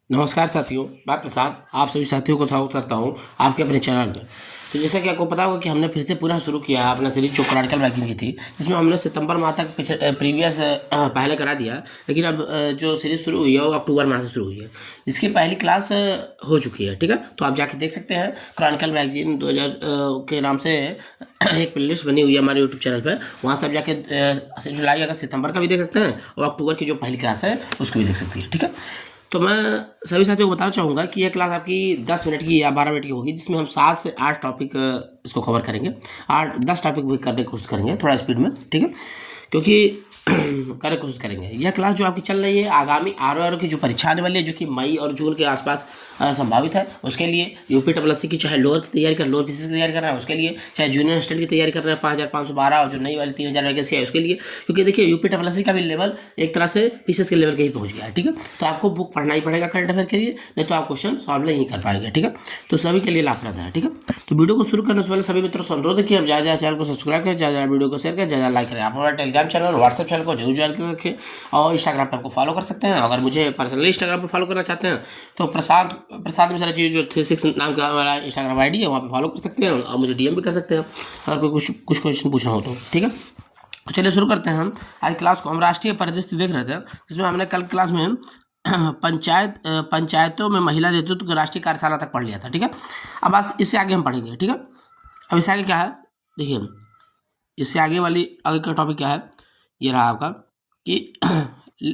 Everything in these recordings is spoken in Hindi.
नमस्कार साथियों, मैं प्रसाद आप सभी साथियों को स्वागत करता हूं आपके अपने चैनल में। तो जैसा कि आपको पता होगा कि हमने फिर से पुनः शुरू किया है अपना सीरीज जो क्रॉनिकल वैकिंग की थी, जिसमें हमने सितंबर माह तक प्रीवियस पहले करा दिया। लेकिन अब जो सीरीज शुरू हुई है वो अक्टूबर माह से शुरू हुई है। इसकी पहली क्लास हो चुकी है, ठीक है। तो आप जाके देख सकते हैं, क्रॉनिकल वैकिंग 2000 के नाम से एक प्लेलिस्ट बनी हुई है हमारे यूट्यूब चैनल पर। वहाँ से आप जाके जुलाई अगस्त सितंबर का भी देख सकते हैं और अक्टूबर की जो पहली क्लास है उसको भी देख सकती है, ठीक है। तो मैं सभी साथियों को बताना चाहूँगा कि यह क्लास आपकी 10 मिनट की या 12 मिनट की होगी, जिसमें हम 7 से 8 टॉपिक इसको कवर करेंगे। 8-10 टॉपिक भी करने की कोशिश करेंगे थोड़ा स्पीड में, ठीक है, क्योंकि करने की कोशिश करेंगे। यह क्लास जो आपकी चल रही है आगामी आर की जो परीक्षा आने वाली है, जो कि मई और जून के आसपास संभावित है, उसके लिए यूपी की चाहे लोअर की तैयारी कर लोअर पीसी की तैयारी कर रहा है उसके लिए, चाहे जूनियर असिस्टेंट की तैयारी कर रहा है 5512 और जो नई वाली 3000 वैकेंसी है उसके लिए। क्योंकि देखिए यूपी का भी लेवल एक तरह से पीसीएस के लेवल के ही पहुंच गया है, ठीक है। तो आपको बुक पढ़ना ही पड़ेगा करंट अफेयर के लिए, नहीं तो आप क्वेश्चन सॉल्व नहीं कर पाएंगे, ठीक है। तो सभी के लिए लाभप्रद है, ठीक है। तो वीडियो को शुरू करने से पहले सभी मित्रों से अनुरोध है कि आप ज़्यादा चैनल को सब्सक्राइब करें, ज़्यादा वीडियो को शेयर करें, ज़्यादा लाइक करें। आप हमारा टेलीग्राम चैनल और व्हाट्सएप चैनल को जरूर ज्वाइन कर रखें और इंस्टाग्राम पर आपको फॉलो कर सकते हैं। अगर मुझे पर्सनली इंस्टाग्राम पर फॉलो करना चाहते हैं तो प्रसाद मिश्रा जी जो 36 नाम का हमारा इंस्टाग्राम आईडी है वहाँ पे फॉलो कर सकते हैं और मुझे डीएम भी कर सकते हैं अगर कोई कुछ क्वेश्चन पूछना हो तो, ठीक है। तो चलिए शुरू करते हैं हम आज क्लास को। हम राष्ट्रीय परिदृश्य देख रहे थे, जिसमें हमने कल क्लास में पंचायतों में महिला नेतृत्व की राष्ट्रीय कार्यशाला तक पढ़ लिया था, ठीक है। अब आज इससे आगे हम पढ़ेंगे, ठीक है। अब इससे आगे क्या है, देखिए इससे आगे का टॉपिक क्या है, ये रहा आपका कि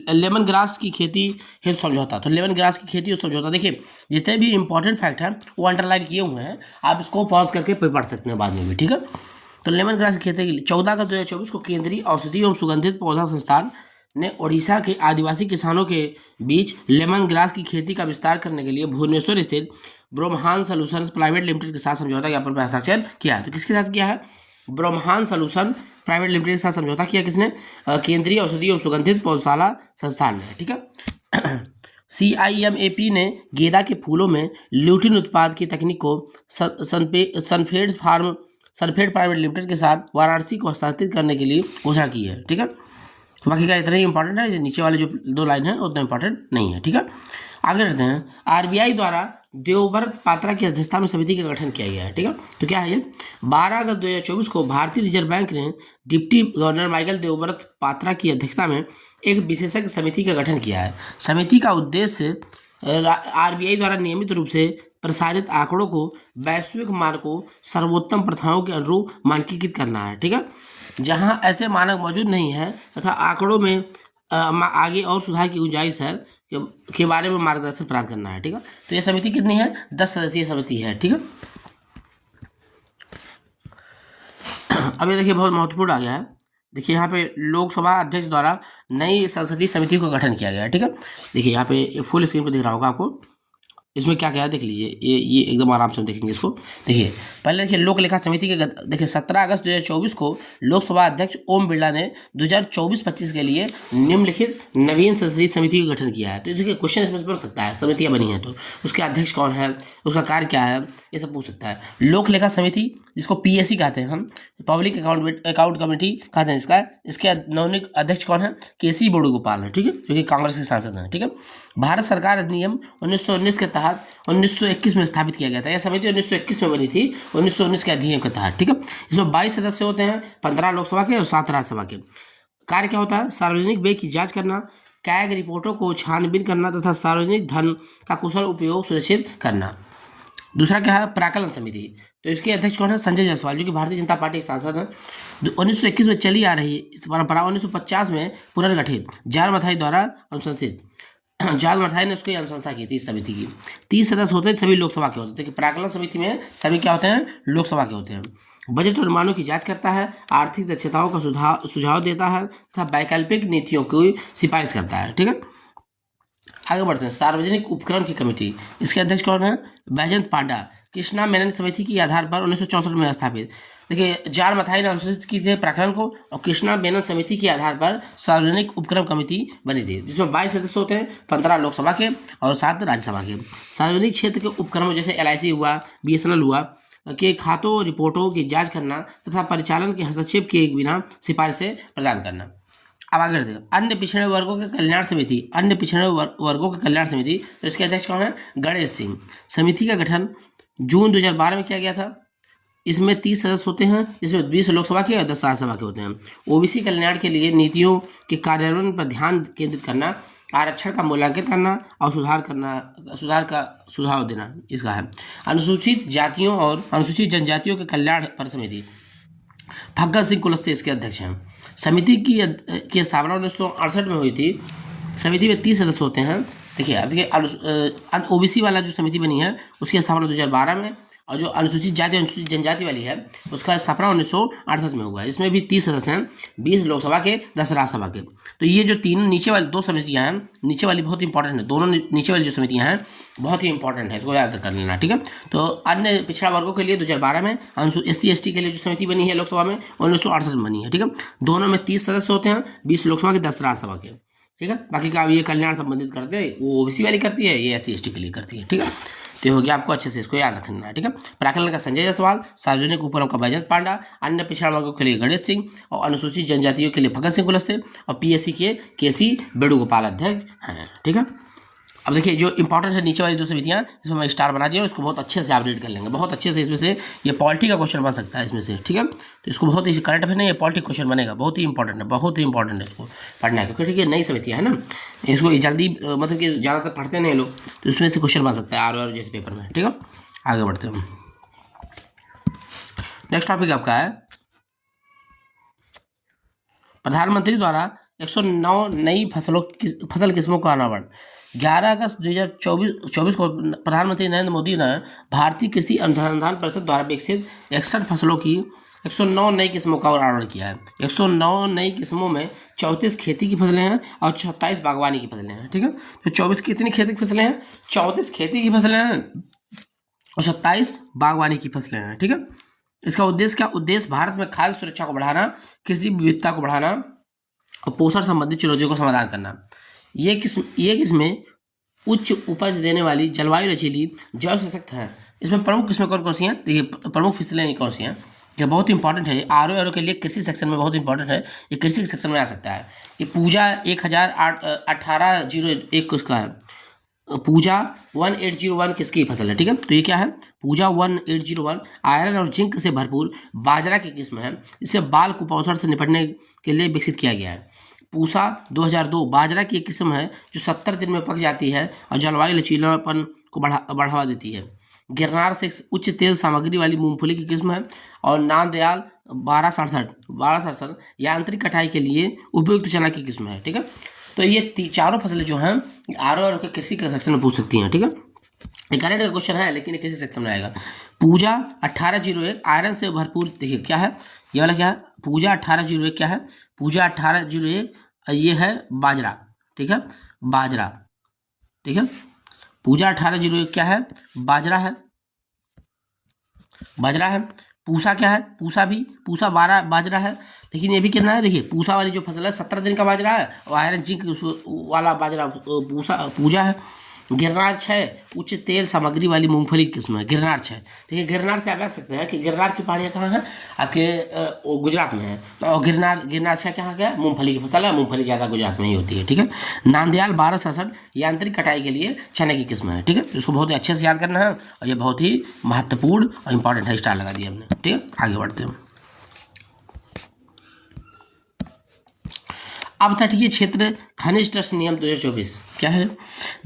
लेमन ग्रास की खेती हेतु समझौता। तो लेमन ग्रास की खेती और समझौता, देखिए जितने भी इंपॉर्टेंट फैक्ट हैं वो अंडरलाइन किए हुए हैं, आप इसको पॉज करके पढ़ सकते हैं बाद में भी, ठीक है। तो लेमन ग्रास की खेती के लिए 14/2024 को केंद्रीय औषधि एवं सुगंधित पौधा संस्थान ने ओडिशा के आदिवासी किसानों के बीच लेमन ग्रास की खेती का विस्तार करने के लिए भुवनेश्वर स्थित ब्रह्मांड सॉल्यूशंस प्राइवेट लिमिटेड के साथ समझौता ज्ञापन पर हस्ताक्षर किया है। तो किसके साथ किया है? ब्रह्मांड सॉल्यूशन प्राइवेट लिमिटेड के साथ समझौता किया किसने? केंद्रीय औषधि एवं सुगंधित पौधशाला संस्थान ने, ठीक है। CIMAP ने गेंदा के फूलों में ल्यूटिन उत्पाद की तकनीक को सनफेड प्राइवेट लिमिटेड के साथ वाराणसी को हस्तांतरित करने के लिए घोषणा की है, ठीक है। तो बाकी का इतना ही इंपॉर्टेंट है, नीचे वाले जो 2 लाइन है उतना इंपॉर्टेंट नहीं है, ठीक है। आगे बढ़ते हैं। RBI द्वारा देवव्रत पात्रा की अध्यक्षता में समिति का गठन किया गया है, ठीक है। तो क्या है ये? 12/2024 को भारतीय रिजर्व बैंक ने deputy governor Michael Devvrat Patra की अध्यक्षता में एक विशेषज्ञ समिति का गठन किया है। समिति का उद्देश्य RBI द्वारा नियमित रूप से प्रसारित आंकड़ों को वैश्विक मानकों सर्वोत्तम प्रथाओं के अनुरूप मानकीकृत करना है, ठीक है। जहां ऐसे मानक मौजूद नहीं है तथा आंकड़ों में आगे और सुधार की गुंजाइश है के बारे में मार्गदर्शन प्रदान करना है, ठीक है। तो यह समिति कितनी है? 10 सदस्यीय समिति है, ठीक है। अब ये देखिए बहुत महत्वपूर्ण आ गया है। देखिए यहाँ पे लोकसभा अध्यक्ष द्वारा नई संसदीय समिति का गठन किया गया है, ठीक है। देखिए यहाँ पे फुल स्क्रीन पे दिख रहा होगा आपको, इसमें क्या क्या है देख लीजिए। ये एकदम आराम से देखेंगे इसको। देखिए पहले देखिए लोक लेखा समिति के देखिए 17 अगस्त 2024 को लोकसभा अध्यक्ष ओम बिरला ने 2024-25 के लिए निम्नलिखित नवीन संसदीय समिति का गठन किया है। तो देखिए क्वेश्चन इसमें बन सकता है, समितियां बनी हैं तो उसके अध्यक्ष कौन है, उसका कार्य क्या है, ये सब पूछ सकता है। लोक लेखा समिति जिसको PSC कहते हैं हम, पब्लिक अकाउंट कमेटी कहते हैं इसके नवनियुक्त अध्यक्ष कौन है? KC वेणुगोपाल है, ठीक है, जो कि कांग्रेस के सांसद हैं, ठीक है। भारत सरकार अधिनियम 1919 के तहत 1921 में स्थापित किया गया था। यह समिति 1921 में बनी थी, 1919 के अधिनियम के तहत, ठीक है। इसमें 22 सदस्य होते हैं, 15 लोकसभा के और 7 राज्यसभा के। कार्य क्या होता है? सार्वजनिक व्यय की जांच करना, कैग रिपोर्टों को छानबीन करना तथा सार्वजनिक धन का कुशल उपयोग सुनिश्चित करना। दूसरा क्या है? प्राकलन समिति। तो इसके अध्यक्ष कौन है? संजय जायसवाल, जो कि भारतीय जनता पार्टी के सांसद हैं। 1921 में चली आ रही इस परंपरा 1950 में पुनर्गठित जाल मथाई द्वारा अनुशंसित जाल मथाई ने उसकी अनुशंसा की थी इस समिति की। 30 सदस्य होते हैं, सभी लोकसभा के होते हैं। तो प्राकलन समिति में सभी क्या होते हैं? लोकसभा के होते हैं। बजट और अनुमानों की जांच करता है, आर्थिक दक्षताओं का सुझाव देता है तथा वैकल्पिक नीतियों की सिफारिश करता है, ठीक है। आगे बढ़ते हैं। सार्वजनिक उपक्रम की कमेटी, इसके अध्यक्ष कौन है? बैजंत पांडा, कृष्णा मेनन समिति के आधार पर 1964 में स्थापित। देखिए जाल मथाई ने अनुसूचित की थी प्राकलन को और कृष्णा मेनन समिति के आधार पर सार्वजनिक उपक्रम कमेटी बनी थी, जिसमें 22 सदस्य होते हैं, 15 लोकसभा के और 7 राज्यसभा के। सार्वजनिक क्षेत्र के उपक्रम जैसे LIC हुआ, BSNL हुआ के खातों रिपोर्टों की जांच करना तथा परिचालन के हस्तक्षेप किए बिना सिफारिशें प्रदान करना। अब आगे बढ़ते हैं। अन्य पिछड़े वर्गों के कल्याण समिति, अन्य पिछड़े वर्गों के कल्याण समिति, तो इसके अध्यक्ष कौन है? गणेश सिंह। समिति का गठन जून 2012 में किया गया था। इसमें 30 सदस्य होते हैं, जिसमें 20 लोकसभा के और 10 राज्यसभा के होते हैं। ओबीसी कल्याण के लिए नीतियों के कार्यान्वयन पर ध्यान केंद्रित करना, आरक्षण का मूल्यांकन करना और सुधार देना इसका है। अनुसूचित जातियों और अनुसूचित जनजातियों के कल्याण पर समिति, भगत सिंह कुलस्ते इसके अध्यक्ष हैं। समिति की स्थापना 1968 में हुई थी। समिति में 30 सदस्य होते हैं। देखिए अब देखिए ओबीसी वाला जो समिति बनी है उसकी स्थापना 2012 में, और जो अनुसूचित जाति अनुसूचित जनजाति वाली है उसका स्थापना 1968 में हुआ है। इसमें भी 30 सदस्य हैं, 20 लोकसभा के, 10 राज्यसभा के। तो ये जो तीन नीचे वाली दो समितियां हैं, नीचे वाली बहुत इंपॉर्टेंट है, दोनों नीचे वाली जो समितियां हैं बहुत ही इंपॉर्टेंट है, इसको याद कर लेना, ठीक है। तो अन्य पिछड़ा वर्गों के लिए 2012 में, SC ST के लिए जो समिति बनी है लोकसभा में 1968 में बनी है, ठीक है। दोनों में 30 सदस्य होते हैं, 20 लोकसभा के, 10 राज्यसभा के, ठीक है। बाकी का ये कल्याण संबंधित करते हैं, वो ओबीसी वाली करती है, ये SC ST के लिए करती है, ठीक है। तो ये हो गया, आपको अच्छे से इसको याद रखना है, ठीक है। प्राकलन का संजय जायसवाल, सार्वजनिक उपक्रम का बैजंत पांडा, अन्य पिछड़ा वर्गों के लिए गणेश सिंह और अनुसूचित जनजातियों के लिए भगत सिंह कुलस्ते और PSC के KC वेणुगोपाल अध्यक्ष हैं, ठीक है। अब देखिए जो इंपॉर्टेंट है नीचे वाली दो समितियां, इसमें मैं स्टार बना दिया, इसको बहुत अच्छे से आप रीड कर लेंगे, बहुत अच्छे से। इसमें से ये पॉलिटी का क्वेश्चन बन सकता है इसमें से, ठीक है। तो इसको बहुत ही करंट अफेयर नहीं, ये पॉलिटी क्वेश्चन बनेगा, बहुत ही इंपॉर्टेंट है, बहुत ही इंपॉर्टेंट है इसको पढ़ना है, क्योंकि ठीक है नई समितियां है ना, इसको जल्दी मतलब कि ज़्यादातर पढ़ते नहीं लोग, तो इसमें से क्वेश्चन बन सकता है आर जैसे पेपर में, ठीक है। आगे बढ़ते हैं। नेक्स्ट टॉपिक आपका है प्रधानमंत्री द्वारा 109 नई फसल किस्मों का अनावरण। 11 अगस्त 2024 को प्रधानमंत्री नरेंद्र मोदी ने भारतीय कृषि अनुसंधान परिषद द्वारा विकसित 61 फसलों की 109 नई किस्मों का अनावरण किया है। 109 नई किस्मों में 34 खेती की फसलें हैं और 27 बागवानी की फसलें हैं, ठीक है। तो 24 कितनी खेती की फसलें हैं? 34 खेती की फसलें हैं और 27 बागवानी की फसलें हैं, ठीक है। इसका उद्देश्य क्या? उद्देश्य भारत में खाद्य सुरक्षा को बढ़ाना, कृषि विविधता को बढ़ाना और पोषण संबंधित चुनौतियों का समाधान करना। ये किस्में उच्च उपज देने वाली, जलवायु लचीली, जैव सशक्त है। इसमें प्रमुख किस्में कौन कौन सी हैं? देखिए प्रमुख फसलें कौन सी हैं, ये बहुत इंपॉर्टेंट है। आर के लिए कृषि सेक्शन में बहुत इंपॉर्टेंट है, ये कृषि सेक्शन में आ सकता है। ये पूजा 1801 उसका है, पूजा 1801 किसकी फसल है, ठीक है। तो ये क्या है? पूजा 1801 आयरन और जिंक से भरपूर बाजरा की किस्म है। इसे बाल कुपोषण से निपटने के लिए विकसित किया गया है। पूसा 2002 बाजरा की एक किस्म है जो 70 दिन में पक जाती है और जलवायु लचीलापन को बढ़ावा देती है। गिरनार से उच्च तेल सामग्री वाली मूंगफली की किस्म है। और नामदयाल 1267 यांत्रिक कटाई के लिए उपयुक्त चना की किस्म है, ठीक है। तो ये चारों फसलें जो हैं आर के कृषि के सेक्शन में पूछ सकती हैं, ठीक है। करंट का क्वेश्चन है लेकिन कृषि सेक्शन में आएगा। पूजा 1801 आयरन से भरपूर, देखिए क्या है ये वाला, क्या है? पूजा 1801 क्या है? पूजा 1801 ये है बाजरा, ठीक है, बाजरा, ठीक है। पूजा 1801 क्या है? बाजरा है, बाजरा है। पूसा क्या है? पूसा 12 बाजरा है। लेकिन ये भी कितना है? देखिए पूसा वाली जो फसल है 17 दिन का बाजरा है और आयरन जिंक वाला बाजरा पूजा है। गिरनार 6 उच्च तेल सामग्री वाली मूंगफली की किस्म है, गिरनार 6। देखिए गिरनार से आप देख सकते हैं कि गिरनार की पहाड़ियाँ कहाँ हैं? आपके गुजरात में है। तो गिरनार 6 कहाँ का है? मूंगफली की फसल है, मूंगफली ज़्यादा गुजरात में ही होती है, ठीक है। नांदयाल 1267 यांत्रिक कटाई के लिए चने की किस्म है, ठीक है। इसको बहुत ही अच्छे से याद करना है और ये बहुत ही महत्वपूर्ण और इंपॉर्टेंट है, स्टार लगा दिया हमने, ठीक है। आगे बढ़ते हैं। अपतटीय क्षेत्र खनिज ट्रस्ट नियम 2024 क्या है?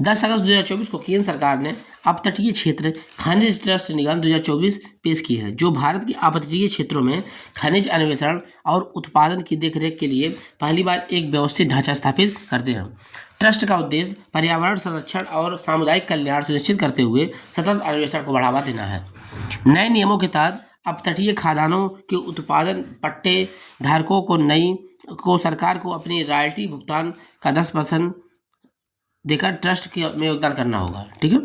10 अगस्त 2024 को केंद्र सरकार ने अपतटीय क्षेत्र खनिज ट्रस्ट निगम 2024 पेश की है, जो भारत के अपतटीय क्षेत्रों में खनिज अन्वेषण और उत्पादन की देखरेख के लिए पहली बार एक व्यवस्थित ढांचा स्थापित करते हैं। ट्रस्ट का उद्देश्य पर्यावरण संरक्षण और सामुदायिक कल्याण सुनिश्चित करते हुए सतत अन्वेषण को बढ़ावा देना है। नए नियमों के तहत अपतटीय खादानों के उत्पादन पट्टे धारकों को सरकार को अपनी रॉयल्टी भुगतान का 10% देकर ट्रस्ट में योगदान करना होगा, ठीक है।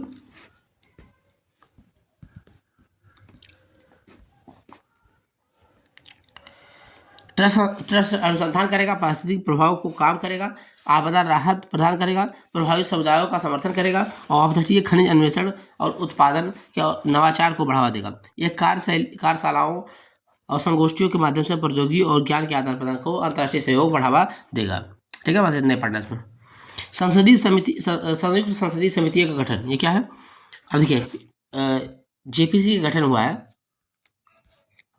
ट्रस्ट अनुसंधान करेगा, पारिस्थितिक प्रभाव को कम करेगा, आपदा राहत प्रदान करेगा, प्रभावित समुदायों का समर्थन करेगा और अपतटीय खनिज अन्वेषण और उत्पादन के नवाचार को बढ़ावा देगा। यह कार्यशालाओं और संगोष्ठियों के माध्यम से प्रौद्योगिकी और ज्ञान के आदान प्रदान को अंतर्राष्ट्रीय सहयोग बढ़ावा देगा। ठीक है, बस इतने पढ़ना इसमें। संसदीय समिति, संयुक्त संसदीय समिति का गठन, ये क्या है? अब देखिए जेपीसी का गठन हुआ है।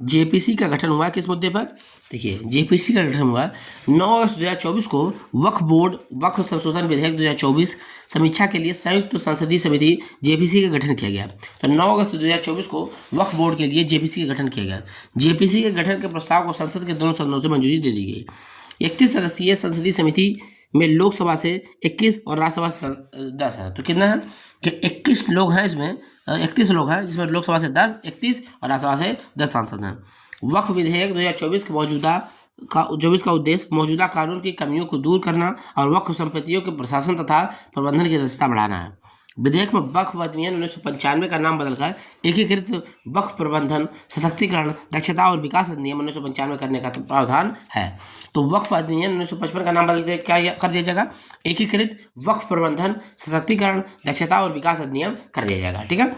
जेपीसी का गठन हुआ किस मुद्दे पर? देखिए जेपीसी का गठन हुआ 9 अगस्त 2024 को वक्फ बोर्ड वक्फ संशोधन विधेयक 2024 समीक्षा के लिए संयुक्त संसदीय समिति जेपीसी का गठन किया गया। तो 9 अगस्त 2024 को वक्फ बोर्ड के लिए जेपीसी का गठन किया गया। जेपीसी के गठन के प्रस्ताव को संसद के दोनों सदनों से मंजूरी दे दी गई। 31 सदस्यीय संसदीय समिति में लोकसभा से 21 और राज्यसभा से 10 है। तो कितना है कि 21 लोग हैं इसमें, 31 लोग हैं जिसमें लोकसभा से 10, 31 और राज्यसभा से 10 सांसद हैं। वक्फ विधेयक 2024 का उद्देश्य मौजूदा कानून की कमियों को दूर करना और वक्फ संपत्तियों के प्रशासन तथा प्रबंधन की दक्षता बढ़ाना है। विधेयक में वक्फ अधिनियम 1995 का नाम बदलकर एकीकृत वक्फ प्रबंधन सशक्तिकरण दक्षता और विकास अधिनियम 1995 करने का प्रावधान है। तो वक्फ अधिनियम 1955 का नाम बदल के क्या कर दिया जाएगा? एकीकृत वक्फ प्रबंधन सशक्तिकरण दक्षता और विकास अधिनियम कर दिया जाएगा। ठीक है,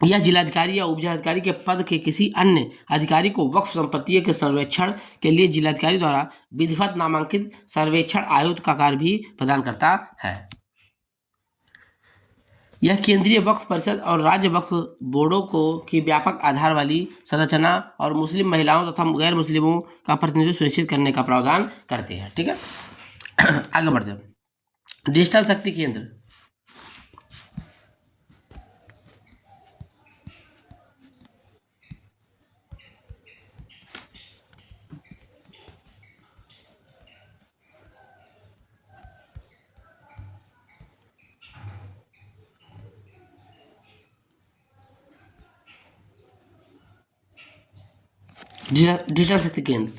यह जिलाधिकारी या उपजिलाधिकारी के पद के किसी अन्य अधिकारी को वक्फ संपत्तियों के सर्वेक्षण के लिए जिलाधिकारी द्वारा विधिवत नामांकित सर्वेक्षण आयुक्त का कार्य भी प्रदान करता है। यह केंद्रीय वक्फ परिषद और राज्य वक्फ बोर्डों को की व्यापक आधार वाली संरचना और मुस्लिम महिलाओं तथा गैर मुस्लिमों का प्रतिनिधित्व सुनिश्चित करने का प्रावधान करते हैं। ठीक है, आगे बढ़ते हैं। डिजिटल शक्ति केंद्र, डिजिटल शक्ति केंद्र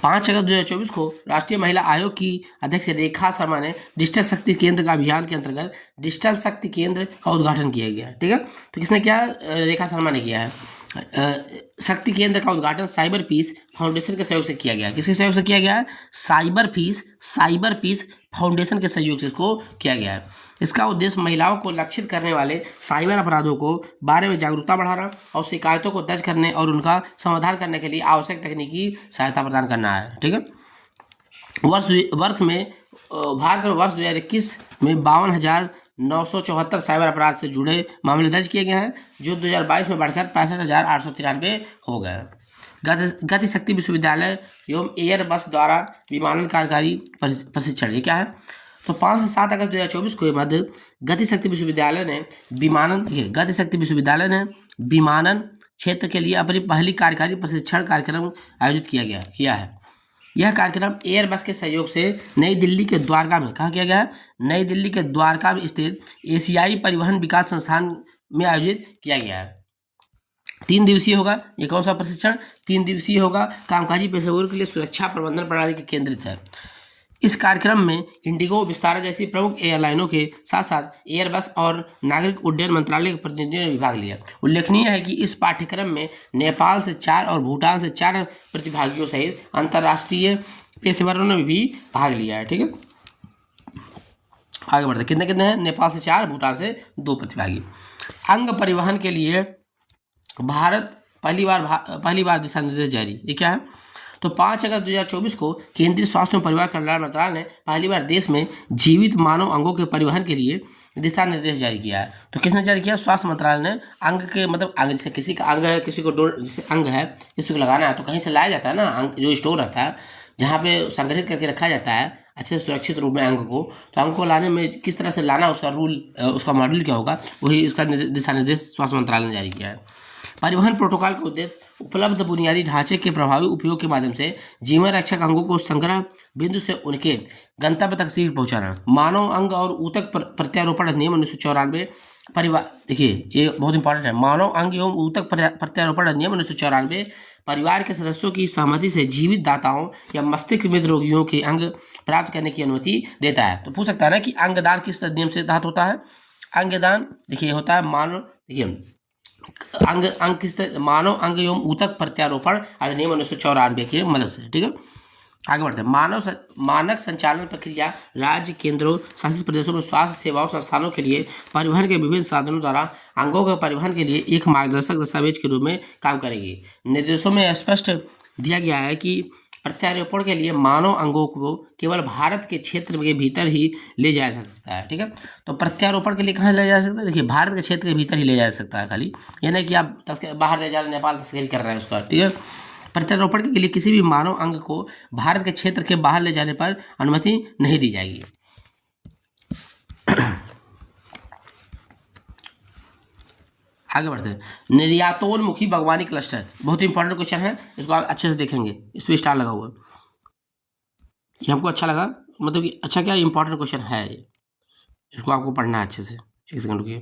5 अगस्त 2024 को राष्ट्रीय महिला आयोग की अध्यक्ष रेखा शर्मा ने डिजिटल शक्ति केंद्र का अभियान के अंतर्गत डिजिटल शक्ति केंद्र का उद्घाटन किया गया। ठीक है, तो किसने किया? रेखा शर्मा ने किया है। शक्ति केंद्र का उद्घाटन साइबर पीस फाउंडेशन के सहयोग से किया गया। किसके सहयोग से किया गया है? साइबर पीस फाउंडेशन के सहयोग से इसको किया गया है। इसका उद्देश्य महिलाओं को लक्षित करने वाले साइबर अपराधों को बारे में जागरूकता बढ़ाना और शिकायतों को दर्ज करने और उनका समाधान करने के लिए आवश्यक तकनीकी सहायता प्रदान करना है। ठीक है, वर्ष में भारत में वर्ष 2021 में 52,974 साइबर अपराध से जुड़े मामले दर्ज किए गए हैं, जो 2022 में बढ़कर 65,893 हो गए हैं। गति शक्ति विश्वविद्यालय एवं एयरबस द्वारा विमानन कार्यकारी प्रशिक्षण, ये क्या है? तो 5 से 7 अगस्त 2024 को मध्य गति शक्ति विश्वविद्यालय ने विमानन क्षेत्र के लिए अपनी पहली कार्यकारी प्रशिक्षण कार्यक्रम आयोजित किया है। यह कार्यक्रम एयरबस के सहयोग से नई दिल्ली के द्वारका में, कहाँ किया गया है? नई दिल्ली के द्वारका में स्थित एशियाई परिवहन विकास संस्थान में आयोजित किया गया है। 3 दिवसीय होगा। ये कौन सा प्रशिक्षण? 3 दिवसीय होगा। कामकाजी पेशेवरों के लिए सुरक्षा प्रबंधन प्रणाली के केंद्रित है। इस कार्यक्रम में इंडिगो, विस्तारा जैसी प्रमुख एयरलाइनों के साथ साथ एयरबस और नागरिक उड्डयन मंत्रालय के प्रतिनिधियों ने भाग लिया। उल्लेखनीय है कि इस पाठ्यक्रम में नेपाल से 4 और भूटान से 4 प्रतिभागियों सहित अंतर्राष्ट्रीय पेशेवरों ने भी भाग लिया है। ठीक है, आगे बढ़ते कितने हैं? नेपाल से 4, भूटान से 2 प्रतिभागी। अंग परिवहन के लिए भारत पहली बार दिशा निर्देश जारी, ये क्या है? तो 5 अगस्त 2024 को केंद्रीय स्वास्थ्य एवं परिवार कल्याण मंत्रालय ने पहली बार देश में जीवित मानव अंगों के परिवहन के लिए दिशा निर्देश जारी किया है। तो किसने जारी किया? स्वास्थ्य मंत्रालय ने। अंग के मतलब अंग, जैसे किसी का अंग है, किसी को जैसे अंग है, किसी को लगाना है तो कहीं से लाया जाता है ना, अंग जो स्टोर रहता है जहाँ पे संग्रहित करके रखा जाता है अच्छे से सुरक्षित रूप में अंग को, तो अंग को लाने में किस तरह से लाना, उसका रूल, उसका मॉडल क्या होगा, वही उसका दिशा निर्देश स्वास्थ्य मंत्रालय ने जारी किया है। परिवहन प्रोटोकॉल का उद्देश्य उपलब्ध बुनियादी ढांचे के प्रभावी उपयोग के माध्यम से जीवन रक्षक अंगों को संग्रह बिंदु से उनके गंतव्य तक शीघ्र पहुंचाना। मानव अंग और ऊतक प्रत्यारोपण अधिनियम 1994 परिवार, देखिए ये बहुत इंपॉर्टेंट है, मानव अंग एवं ऊतक प्रत्यारोपण अधिनियम 1994 परिवार के सदस्यों की सहमति से जीवित दाताओं या मस्तिष्क मृत रोगियों के अंग प्राप्त करने की अनुमति देता है। तो पूछ सकता है ना कि अंगदान किस अधिनियम से तहत होता है? अंगदान देखिए होता है मानव अंग एवं ऊतक प्रत्यारोपण अधिनियम 1994 की मदद से। ठीक है, आगे बढ़ते हैं। मानक संचालन प्रक्रिया राज्य, केंद्रों शासित प्रदेशों में स्वास्थ्य सेवाओं संस्थानों के लिए परिवहन के विभिन्न साधनों द्वारा अंगों के परिवहन के लिए एक मार्गदर्शक दस्तावेज के रूप में काम करेगी। निर्देशों में स्पष्ट दिया गया है कि प्रत्यारोपण के लिए मानव अंगों को केवल भारत के क्षेत्र के भीतर ही ले जाया जा सकता है। ठीक है, तो प्रत्यारोपण के लिए कहाँ ले जा सकता है? देखिए, भारत के क्षेत्र के भीतर ही ले जाया जा सकता है खाली, यानी कि आप बाहर ले जा रहे, नेपाल तस्करी कर रहे हैं उसका। ठीक है, प्रत्यारोपण के लिए किसी भी मानव अंग को भारत के क्षेत्र के बाहर ले जाने पर अनुमति नहीं दी जाएगी। आगे बढ़ते हैं। निर्यातोन्मुखी बागवानी क्लस्टर, बहुत इंपॉर्टेंट क्वेश्चन है, इसको आप अच्छे से देखेंगे, इस पर स्टार लगा हुआ है। ये हमको अच्छा लगा, मतलब कि अच्छा क्या, इंपॉर्टेंट क्वेश्चन है ये, इसको आपको पढ़ना है अच्छे से। एक सेकंड रुकिए।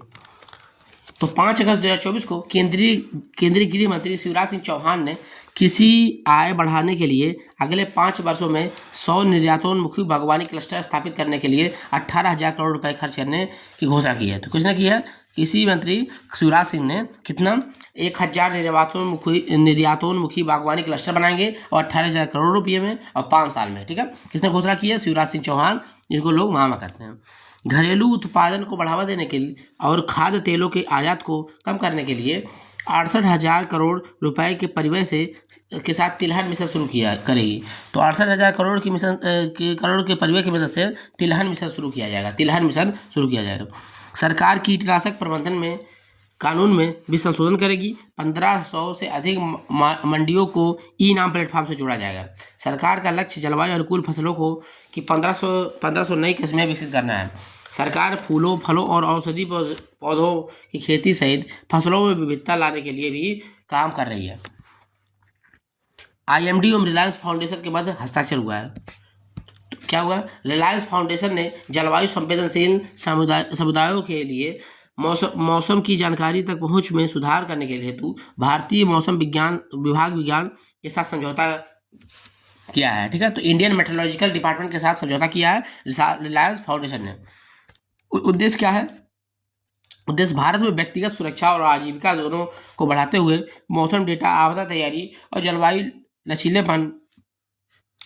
तो 5 अगस्त 2024 को केंद्रीय गृह मंत्री शिवराज सिंह चौहान ने कृषि आय बढ़ाने के लिए अगले 5 वर्षों में 100 निर्यातोन्मुखी बागवानी क्लस्टर स्थापित करने के लिए 18,000 करोड़ रुपए खर्च करने की घोषणा की है। तो किसने की है? कृषि मंत्री शिवराज सिंह ने कितना? 1,000 निर्यातोन्मुखी बागवानी क्लस्टर बनाएंगे और 18,000 करोड़ रुपये में और 5 साल में। ठीक है, किसने घोषणा की है? शिवराज सिंह चौहान, जिनको लोग मामा कहते हैं। घरेलू उत्पादन को बढ़ावा देने के लिए और खाद्य तेलों के आयात को कम करने के लिए 68,000 करोड़ रुपए के परिव्यय के साथ तिलहन मिशन शुरू करेगी। तो 68,000 करोड़ के परिव्यय की मदद से तिलहन मिशन शुरू किया जाएगा। सरकार कीटनाशक प्रबंधन में कानून में भी संशोधन करेगी। 1500 से अधिक मंडियों को ई नाम प्लेटफॉर्म से जोड़ा जाएगा। सरकार का लक्ष्य जलवायु अनुकूल फसलों को कि 1500 नई किस्में विकसित करना है। सरकार फूलों, फलों और औषधि पौधों की खेती सहित फसलों में विविधता लाने के लिए भी काम कर रही है। IMD और रिलायंस फाउंडेशन के मध्य हस्ताक्षर हुआ है। तो क्या हुआ? रिलायंस फाउंडेशन ने जलवायु संवेदनशील समुदायों के लिए मौसम की जानकारी तक पहुंच में सुधार करने के हेतु भारतीय मौसम विभाग के साथ समझौता किया है। ठीक है, तो इंडियन मेट्रोलॉजिकल डिपार्टमेंट के साथ समझौता किया है रिलायंस फाउंडेशन ने। उद्देश्य क्या है? उद्देश्य भारत में व्यक्तिगत सुरक्षा और आजीविका दोनों को बढ़ाते हुए मौसम डेटा, आपदा तैयारी और जलवायु लचीलेपन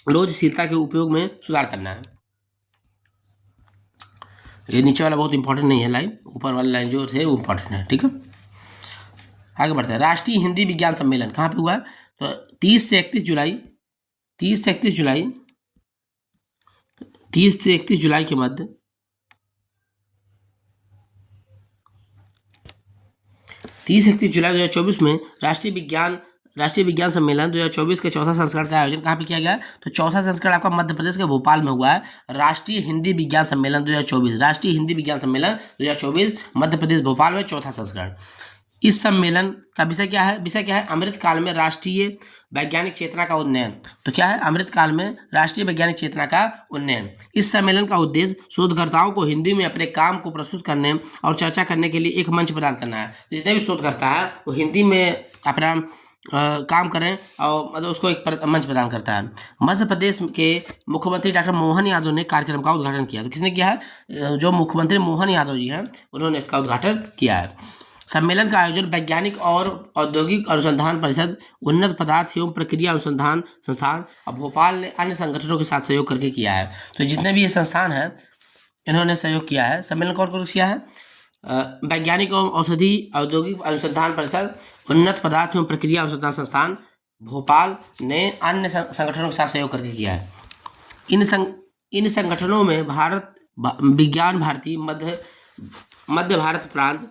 रोजशीलता के उपयोग में सुधार करना है। ये नीचे वाला बहुत इंपॉर्टेंट नहीं है लाइन, ऊपर वाला लाइन जो थे वो इंपॉर्टेंट है। ठीक है, आगे बढ़ते हैं। राष्ट्रीय हिंदी विज्ञान सम्मेलन कहाँ पे हुआ है? तो 30 से 31 जुलाई के मध्य 30 से 31 जुलाई 2024 में राष्ट्रीय विज्ञान सम्मेलन 2024 के चौथा संस्करण का आयोजन कहाँ पे किया गया? तो चौथा संस्करण आपका मध्य प्रदेश के भोपाल में हुआ है। राष्ट्रीय हिंदी विज्ञान सम्मेलन 2024 मध्य प्रदेश भोपाल में चौथा संस्करण। इस सम्मेलन का विषय क्या है? अमृत काल में राष्ट्रीय वैज्ञानिक चेतना का उन्नयन। तो क्या है? अमृत काल में राष्ट्रीय वैज्ञानिक चेतना का उन्नयन। इस सम्मेलन का उद्देश्य शोधकर्ताओं को हिंदी में अपने काम को प्रस्तुत करने और चर्चा करने के लिए एक मंच प्रदान करना है। जितने भी शोधकर्ता है वो हिंदी में अपना काम करें और मतलब उसको एक मंच प्रदान करता है। मध्य प्रदेश के मुख्यमंत्री डॉक्टर मोहन यादव ने कार्यक्रम का उद्घाटन किया। तो किसने किया है? जो मुख्यमंत्री मोहन यादव जी हैं उन्होंने इसका उद्घाटन किया है। सम्मेलन का आयोजन वैज्ञानिक और औद्योगिक अनुसंधान परिषद, उन्नत पदार्थ एवं प्रक्रिया अनुसंधान संस्थान और भोपाल ने अन्य संगठनों के साथ सहयोग करके किया है। तो जितने भी ये संस्थान हैं इन्होंने सहयोग किया है। सम्मेलन कौन किया है? वैज्ञानिक एवं औषधि औद्योगिक अनुसंधान परिषद, उन्नत पदार्थ एवं प्रक्रिया अनुसंधान संस्थान भोपाल ने अन्य संगठनों के साथ सहयोग करके किया है। इन संगठनों में भारत विज्ञान भारती, मध्य भारत प्रांत,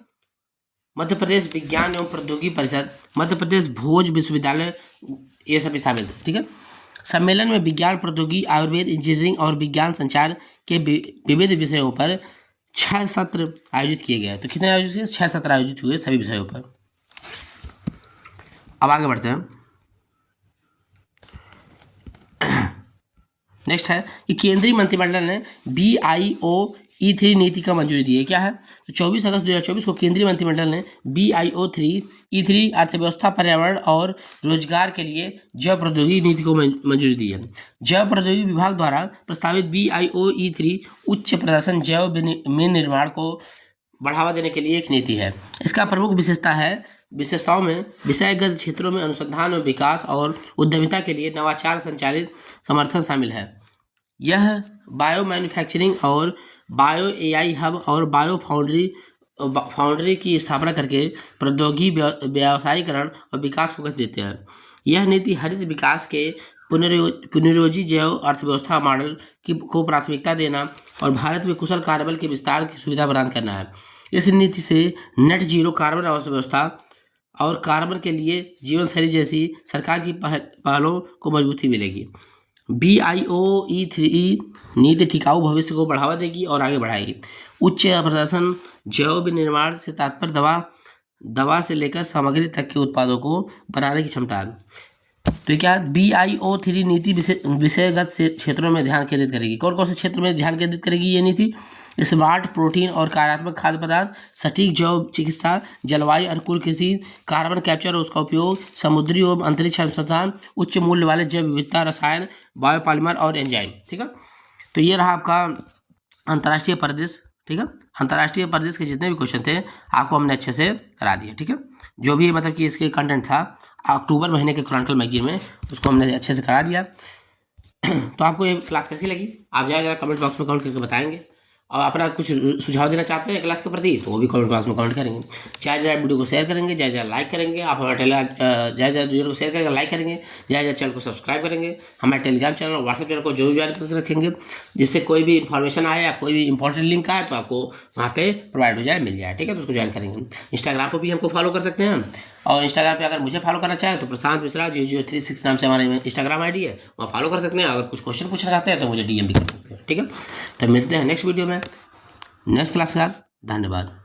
मध्य प्रदेश विज्ञान एवं प्रौद्योगिकी परिषद, मध्य प्रदेश भोज विश्वविद्यालय, ये सभी शामिल थे। ठीक है, सम्मेलन में विज्ञान, प्रौद्योगिकी, आयुर्वेद, इंजीनियरिंग और विज्ञान संचार के विविध विषयों पर 6 सत्र आयोजित किए गए। तो कितने आयोजित किए? 6 सत्र आयोजित हुए सभी विषयों पर। अब आगे बढ़ते हैं। नेक्स्ट है कि केंद्रीय मंत्रिमंडल ने BIO-E3 नीति का मंजूरी दी है। क्या है? तो 24 अगस्त 2024 को केंद्रीय मंत्रिमंडल ने BIO-E3 अर्थव्यवस्था, पर्यावरण और रोजगार के लिए जैव प्रौद्योगिकी नीति को मंजूरी दी है। जैव प्रौद्योगिकी विभाग द्वारा प्रस्तावित BIO-E3 उच्च प्रदर्शन जैव विनिर्माण को बढ़ावा देने के लिए एक नीति है। इसका प्रमुख विशेषता है विशेषताओं में विषयगत क्षेत्रों में अनुसंधान और विकास और उद्यमिता के लिए नवाचार संचालित समर्थन शामिल है। यह बायो मैन्युफैक्चरिंग और बायो एआई हब और बायो फाउंड्री की स्थापना करके प्रौद्योगिकी व्यावसायीकरण और विकास को गति देते हैं। यह नीति हरित विकास के पुनर्योजी जैव अर्थव्यवस्था मॉडल को प्राथमिकता देना और भारत में कुशल कार्यबल के विस्तार की सुविधा प्रदान करना है। इस नीति से नेट जीरो कार्बन अर्थव्यवस्था और कार्बन के लिए जीवन शैली जैसी सरकार की पहलों को मजबूती मिलेगी। BIOE3 नीति टिकाऊ भविष्य को बढ़ावा देगी और आगे बढ़ाएगी। उच्च प्रदर्शन जैव विनिर्माण से तात्पर्य दवा से लेकर सामग्री तक के उत्पादों को बनाने की क्षमता है। तो क्या BIO3 नीति विषयगत क्षेत्रों में ध्यान केंद्रित करेगी। कौन कौन से क्षेत्र में ध्यान केंद्रित करेगी ये नीति? स्मार्ट प्रोटीन और कार्यात्मक खाद्य पदार्थ, सटीक जैव चिकित्सा, जलवायु अनुकूल कृषि, कार्बन कैप्चर और उसका उपयोग, समुद्री एवं अंतरिक्ष अनुसंधान, उच्च मूल्य वाले जैव विविधता, रसायन, बायोपॉलिमर और एंजाइम। ठीक है, तो ये रहा आपका अंतर्राष्ट्रीय परिदृश्य। ठीक है, अंतर्राष्ट्रीय परिदृश्य के जितने भी क्वेश्चन थे आपको हमने अच्छे से करा दिए। ठीक है, जो भी मतलब कि इसके कंटेंट था अक्टूबर महीने के क्रॉनिकल मैगजीन में उसको हमने अच्छे से करा दिया। तो आपको ये क्लास कैसी लगी आप जरा कमेंट बॉक्स में कमेंट करके बताएंगे, और अपना कुछ सुझाव देना चाहते हैं क्लास के प्रति तो वो भी कमेंट बॉक्स में कमेंट करेंगे। चाहे वीडियो को शेयर करेंगे, चाहे लाइक करेंगे, आप हमारे चाहे वीडियो को शेयर करेंगे, लाइक करेंगे, चाहे चैनल को सब्सक्राइब करेंगे, हमारे टेलीग्राम चैनल और व्हाट्सएप चैनल को जरूर ज्वाइन करके रखेंगे, जिससे कोई भी इन्फॉर्मेशन आए या कोई भी इंपॉर्टेंट लिंक आए तो आपको वहाँ पे प्रोवाइड हो जाए, मिल जाए। ठीक है, तो उसको ज्वाइन करेंगे। इंस्टाग्राम पर भी हमको फॉलो कर सकते हैं, और इंस्टाग्राम पे अगर मुझे फॉलो करना चाहें तो प्रशांत मिश्रा 0036 नाम से हमारा इंस्टाग्राम ID है, वहाँ फॉलो कर सकते हैं। अगर कुछ क्वेश्चन पूछना चाहते हैं तो मुझे DM भी कर सकते हैं। ठीक है, तो मिलते हैं नेक्स्ट वीडियो में नेक्स्ट क्लास के साथ। धन्यवाद।